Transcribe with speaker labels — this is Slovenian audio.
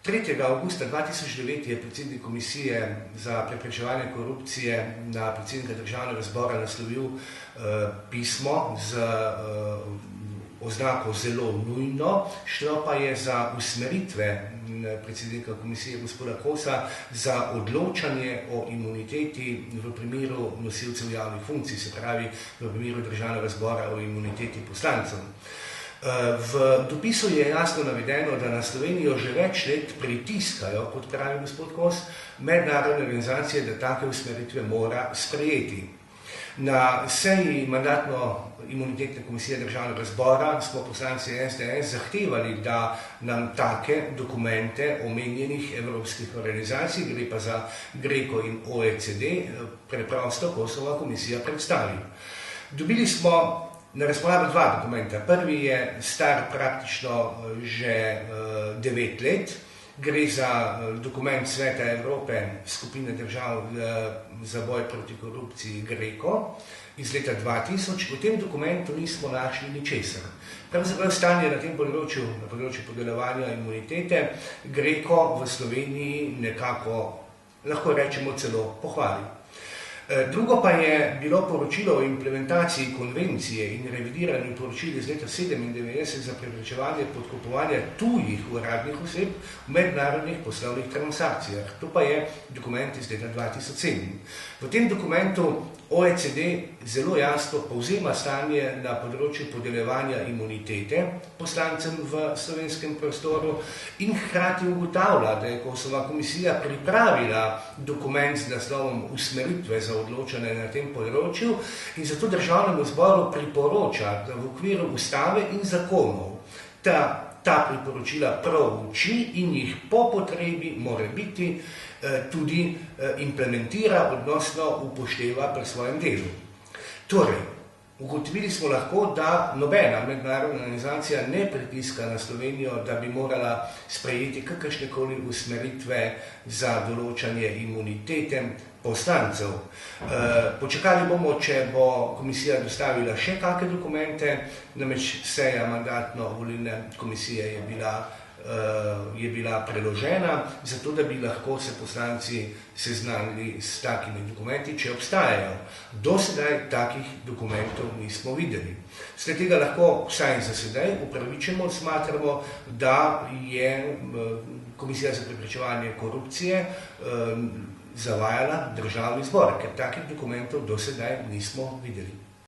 Speaker 1: 3. avgusta 2009 je predsednik Komisije za preprečevanje korupcije na predsednika Državnega zbora naslovil pismo z oznako zelo nujno, šlo pa je za usmeritve predsednika komisije gospoda Kosa za odločanje o imuniteti v primeru nosilcev javnih funkcij, se pravi v primeru Državnega zbora o imuniteti poslancev. V dopisu je jasno navedeno, da na Slovenijo že več let pritiskajo, kot pravi gospod Kos, mednarodne organizacije, da take usmeritve mora sprejeti. Na seji Mandatno-imunitetne komisije Državnega zbora smo poslanci SDS zahtevali, da nam take dokumente omenjenih evropskih organizacij, gre pa za GRECO in OECD, preprosto Kosova komisija predstavi. Dobili smo na razpolago 2 dokumenta. Prvi je star praktično že 9 let. Gre za dokument Sveta Evrope skupine držav za boj proti korupciji GRECO iz leta 2000. V tem dokumentu nismo našli ničesar. Pravzaprav stanje na tem področju, na področju podeljevanja imunitete, GRECO v Sloveniji nekako, lahko rečemo, celo pohvali. Drugo pa je bilo poročilo o implementaciji konvencije in revidiranju poročil iz leta 1997 za preprečevanje podkupovanja tujih uradnih oseb v mednarodnih poslovnih transakcijah. To pa je dokument iz leta 2007. V tem dokumentu OECD zelo jasno povzema stanje na področju podeljevanja imunitete poslancem v slovenskem prostoru in hkrati ugotavlja, da je Kosova komisija pripravila dokument z naslovom Usmeritve za odločanje na tem področju in zato Državnemu zboru priporoča, da v okviru ustave in zakonov ta priporočila prouči in jih po potrebi morebiti tudi implementira, odnosno upošteva pri svojem delu. Torej, ugotovili smo lahko, da nobena mednarodna organizacija ne pritiska na Slovenijo, da bi morala sprejeti kakršnekoli usmeritve za določanje imunitete poslancev. Počakali bomo, če bo komisija dostavila še kakšne dokumente, namreč seja Mandatno-volilne komisije je bila preložena, zato da bi lahko se poslanci seznanili s takimi dokumenti, če obstajajo. Do sedaj takih dokumentov nismo videli. Sled tega lahko vsaj za sedaj upravičeno smatramo, da je Komisija za preprečevanje korupcije zavajala Državni zbor, ker takih dokumentov do sedaj nismo videli.